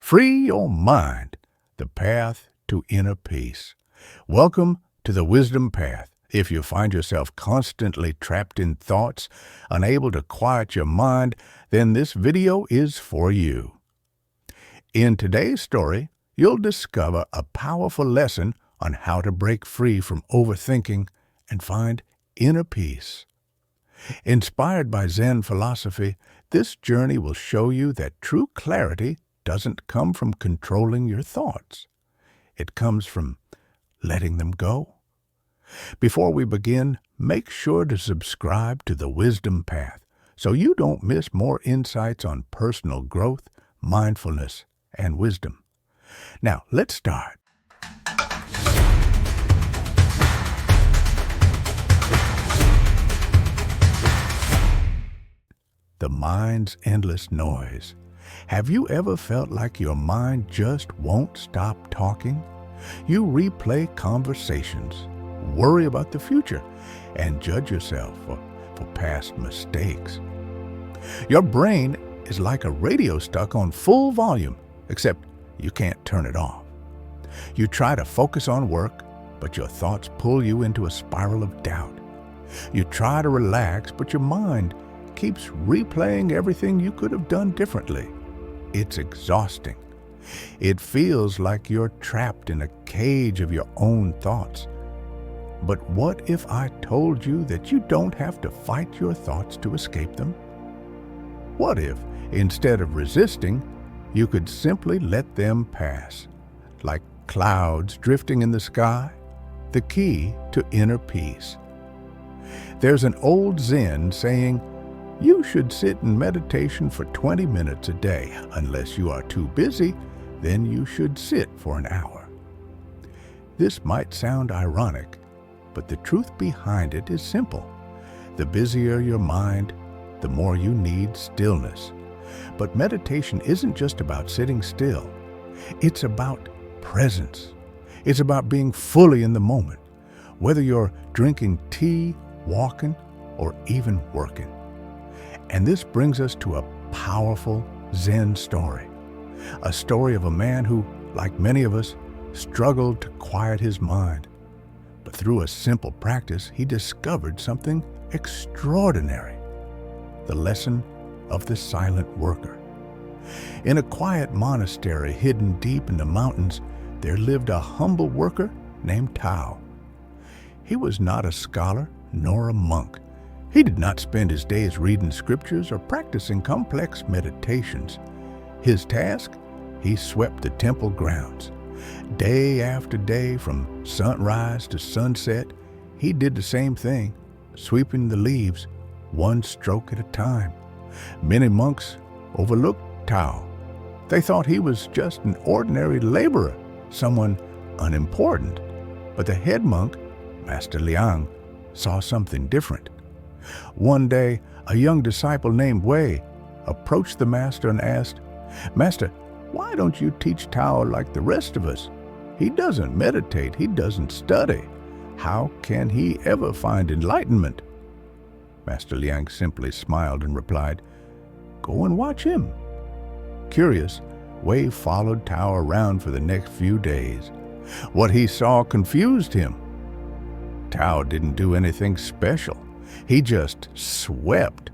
Free your mind, the path to inner peace. Welcome to the Wisdom Path. If you find yourself constantly trapped in thoughts, unable to quiet your mind, then this video is for you. In today's story, you'll discover a powerful lesson on how to break free from overthinking and find inner peace. Inspired by Zen philosophy, this journey will show you that true clarity doesn't come from controlling your thoughts. It comes from letting them go. Before we begin, make sure to subscribe to the Wisdom Path so you don't miss more insights on personal growth, mindfulness, and wisdom. Now, let's start. The mind's endless noise. Have you ever felt like your mind just won't stop talking? You replay conversations, worry about the future, and judge yourself for past mistakes. Your brain is like a radio stuck on full volume, except you can't turn it off. You try to focus on work, but your thoughts pull you into a spiral of doubt. You try to relax, but your mind keeps replaying everything you could have done differently. It's exhausting. It feels like you're trapped in a cage of your own thoughts. But what if I told you that you don't have to fight your thoughts to escape them? What if, instead of resisting, you could simply let them pass, like clouds drifting in the sky, the key to inner peace? There's an old Zen saying, you should sit in meditation for 20 minutes a day. Unless you are too busy, then you should sit for an hour. This might sound ironic, but the truth behind it is simple. The busier your mind, the more you need stillness. But meditation isn't just about sitting still. It's about presence. It's about being fully in the moment, whether you're drinking tea, walking, or even working. And this brings us to a powerful Zen story. A story of a man who, like many of us, struggled to quiet his mind. But through a simple practice, he discovered something extraordinary. The lesson of the silent worker. In a quiet monastery hidden deep in the mountains, there lived a humble worker named Tao. He was not a scholar nor a monk. He did not spend his days reading scriptures or practicing complex meditations. His task? He swept the temple grounds. Day after day, from sunrise to sunset, he did the same thing, sweeping the leaves, one stroke at a time. Many monks overlooked Tao. They thought he was just an ordinary laborer, someone unimportant. But the head monk, Master Liang, saw something different. One day, a young disciple named Wei approached the master and asked, "Master, why don't you teach Tao like the rest of us? He doesn't meditate, he doesn't study. How can he ever find enlightenment?" Master Liang simply smiled and replied, "Go and watch him." Curious, Wei followed Tao around for the next few days. What he saw confused him. Tao didn't do anything special. He just swept.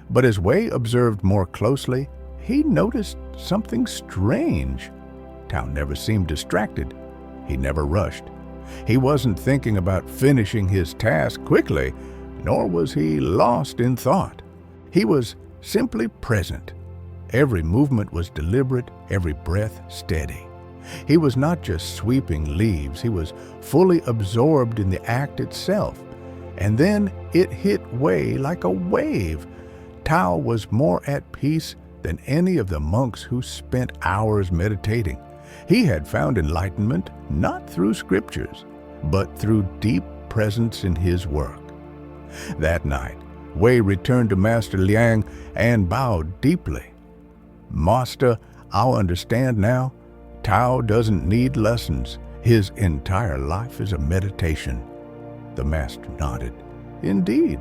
But as Wei observed more closely, he noticed something strange. Tao never seemed distracted. He never rushed. He wasn't thinking about finishing his task quickly, nor was he lost in thought. He was simply present. Every movement was deliberate, every breath steady. He was not just sweeping leaves, he was fully absorbed in the act itself. And then it hit Wei like a wave. Tao was more at peace than any of the monks who spent hours meditating. He had found enlightenment not through scriptures, but through deep presence in his work. That night, Wei returned to Master Liang and bowed deeply. "Master, I understand now. Tao doesn't need lessons. His entire life is a meditation." The master nodded. "Indeed,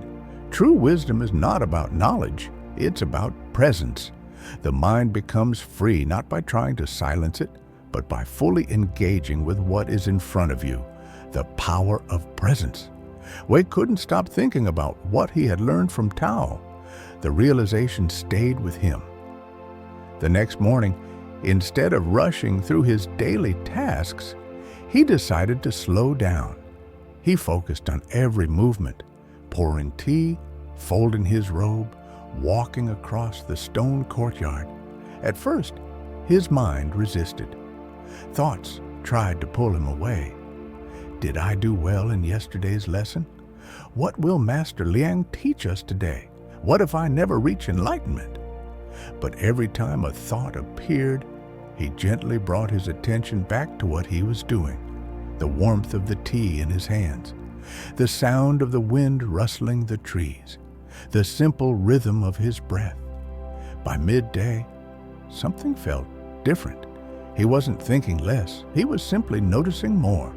true wisdom is not about knowledge. It's about presence. The mind becomes free not by trying to silence it, but by fully engaging with what is in front of you, the power of presence. Wei couldn't stop thinking about what he had learned from Tao. The realization stayed with him. The next morning, instead of rushing through his daily tasks, he decided to slow down. He focused on every movement, pouring tea, folding his robe, walking across the stone courtyard. At first, his mind resisted. Thoughts tried to pull him away. Did I do well in yesterday's lesson? What will Master Liang teach us today? What if I never reach enlightenment? But every time a thought appeared, he gently brought his attention back to what he was doing. The warmth of the tea in his hands, the sound of the wind rustling the trees, the simple rhythm of his breath. By midday, something felt different. He wasn't thinking less, he was simply noticing more.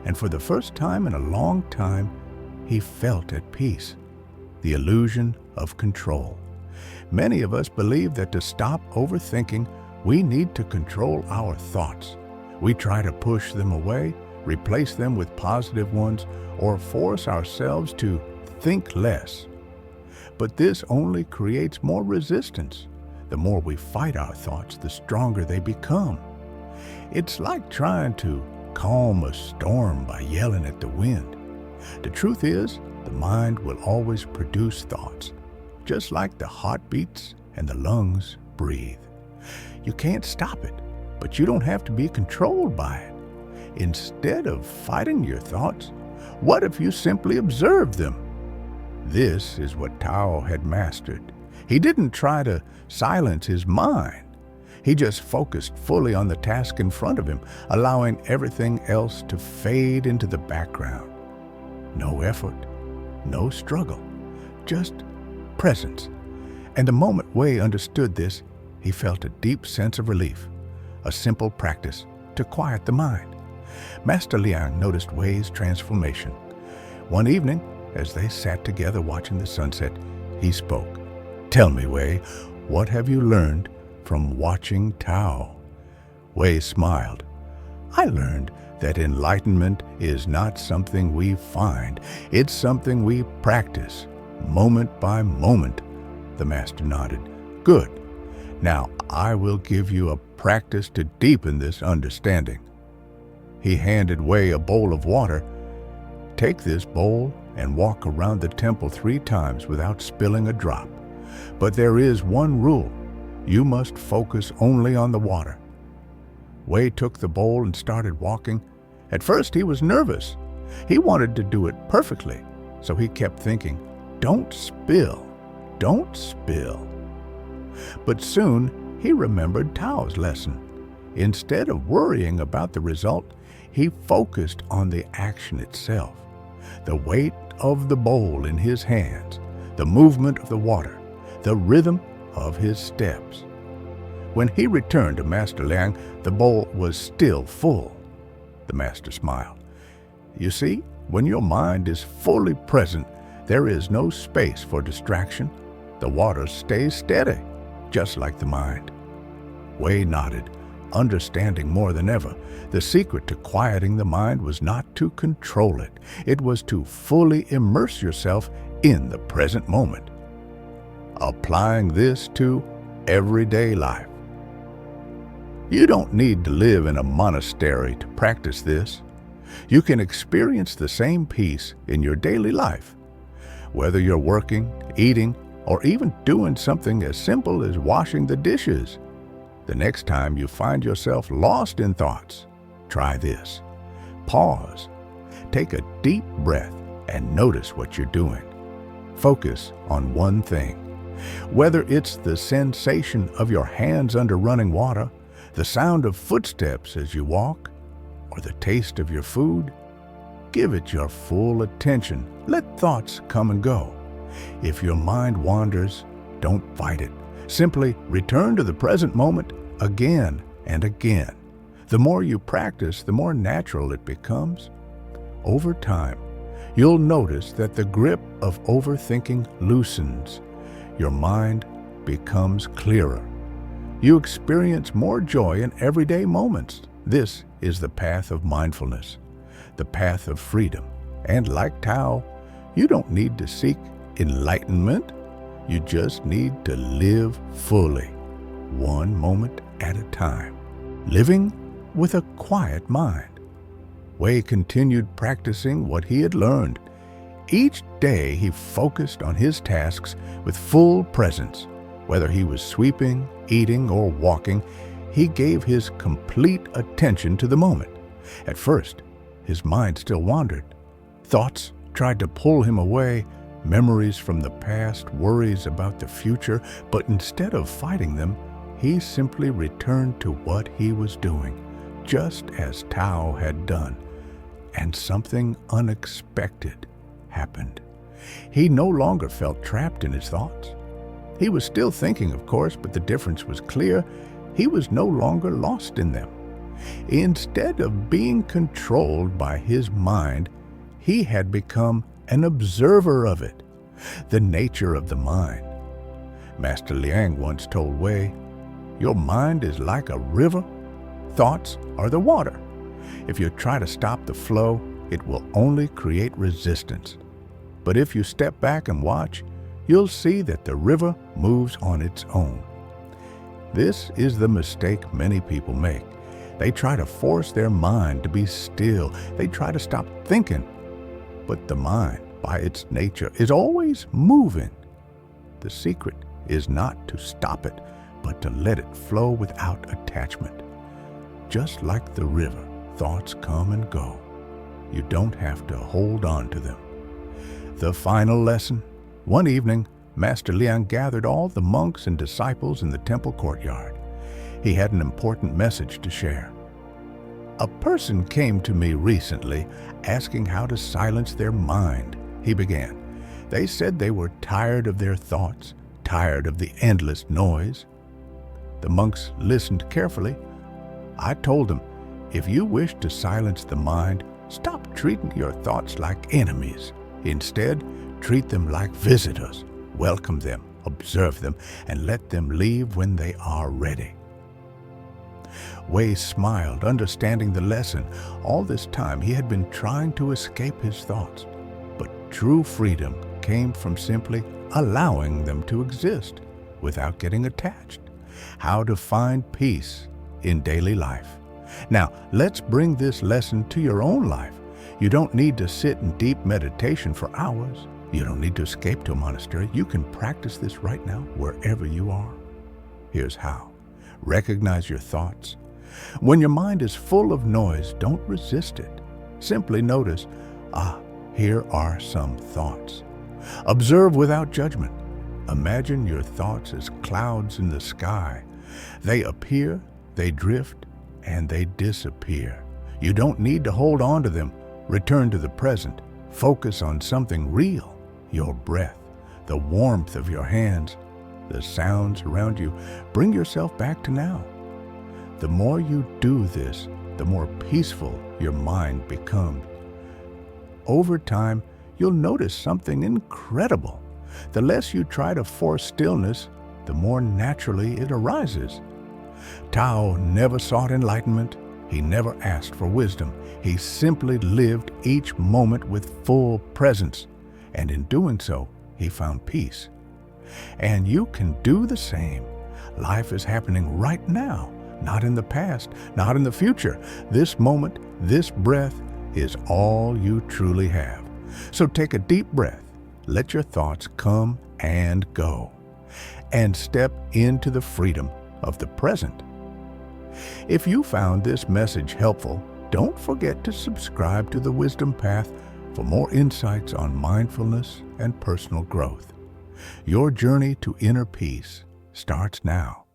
And for the first time in a long time, he felt at peace. The illusion of control. Many of us believe that to stop overthinking, we need to control our thoughts. We try to push them away, replace them with positive ones, or force ourselves to think less. But this only creates more resistance. The more we fight our thoughts, the stronger they become. It's like trying to calm a storm by yelling at the wind. The truth is, the mind will always produce thoughts, just like the heart beats and the lungs breathe. You can't stop it, but you don't have to be controlled by it. Instead of fighting your thoughts, what if you simply observe them? This is what Tao had mastered. He didn't try to silence his mind. He just focused fully on the task in front of him, allowing everything else to fade into the background. No effort, no struggle, just presence. And the moment Wei understood this, he felt a deep sense of relief, a simple practice to quiet the mind. Master Liang noticed Wei's transformation. One evening, as they sat together watching the sunset, he spoke. "Tell me, Wei, what have you learned from watching Tao?" Wei smiled. "I learned that enlightenment is not something we find, it's something we practice, moment by moment." The master nodded. "Good. Now I will give you a practice to deepen this understanding." He handed Wei a bowl of water. "Take this bowl and walk around the temple 3 times without spilling a drop. But there is one rule. You must focus only on the water." Wei took the bowl and started walking. At first he was nervous. He wanted to do it perfectly, so he kept thinking, "Don't spill, don't spill." But soon he remembered Tao's lesson. Instead of worrying about the result, he focused on the action itself. The weight of the bowl in his hands, the movement of the water, the rhythm of his steps. When he returned to Master Liang, the bowl was still full. The master smiled. "You see, when your mind is fully present, there is no space for distraction. The water stays steady, just like the mind." Wei nodded, understanding more than ever. The secret to quieting the mind was not to control it. It was to fully immerse yourself in the present moment. Applying this to everyday life. You don't need to live in a monastery to practice this. You can experience the same peace in your daily life. Whether you're working, eating, or even doing something as simple as washing the dishes. The next time you find yourself lost in thoughts, try this. Pause, take a deep breath, and notice what you're doing. Focus on one thing. Whether it's the sensation of your hands under running water, the sound of footsteps as you walk, or the taste of your food, give it your full attention. Let thoughts come and go. If your mind wanders, don't fight it. Simply return to the present moment again and again. The more you practice, the more natural it becomes. Over time, you'll notice that the grip of overthinking loosens. Your mind becomes clearer, You experience more joy in everyday moments. This is the path of mindfulness, the path of freedom. And like Tao, you don't need to seek enlightenment. You just need to live fully, one moment at a time, living with a quiet mind. Wei continued practicing what he had learned. Each day he focused on his tasks with full presence. Whether he was sweeping, eating, or walking, he gave his complete attention to the moment. At first, his mind still wandered. Thoughts tried to pull him away, memories from the past, worries about the future, but instead of fighting them, he simply returned to what he was doing, just as Tao had done. And something unexpected happened. He no longer felt trapped in his thoughts. He was still thinking, of course, but the difference was clear. He was no longer lost in them. Instead of being controlled by his mind, he had become an observer of it, the nature of the mind. Master Liang once told Wei, "Your mind is like a river. Thoughts are the water. If you try to stop the flow, it will only create resistance. But if you step back and watch, you'll see that the river moves on its own." This is the mistake many people make. They try to force their mind to be still. They try to stop thinking. But the mind, by its nature, is always moving. The secret is not to stop it, but to let it flow without attachment. Just like the river, thoughts come and go. You don't have to hold on to them. The final lesson. One evening, Master Liang gathered all the monks and disciples in the temple courtyard. He had an important message to share. "A person came to me recently asking how to silence their mind," he began. "They said they were tired of their thoughts, tired of the endless noise." The monks listened carefully. I told them, "If you wish to silence the mind, stop treating your thoughts like enemies. Instead, treat them like visitors. Welcome them, observe them, and let them leave when they are ready." Wei smiled, understanding the lesson. All this time he had been trying to escape his thoughts, but true freedom came from simply allowing them to exist without getting attached. How to find peace in daily life. Now, let's bring this lesson to your own life. You don't need to sit in deep meditation for hours. You don't need to escape to a monastery. You can practice this right now, wherever you are. Here's how. Recognize your thoughts. When your mind is full of noise, don't resist it. Simply notice, here are some thoughts. Observe without judgment. Imagine your thoughts as clouds in the sky. They appear, they drift, and they disappear. You don't need to hold on to them. Return to the present. Focus on something real. Your breath, the warmth of your hands, the sounds around you. Bring yourself back to now. The more you do this, the more peaceful your mind becomes. Over time, you'll notice something incredible. The less you try to force stillness, the more naturally it arises. Tao never sought enlightenment. He never asked for wisdom. He simply lived each moment with full presence. And in doing so, he found peace. And you can do the same. Life is happening right now, not in the past, not in the future. This moment, this breath is all you truly have. So take a deep breath. Let your thoughts come and go. And step into the freedom of the present. If you found this message helpful, don't forget to subscribe to the Wisdom Path for more insights on mindfulness and personal growth. Your journey to inner peace starts now.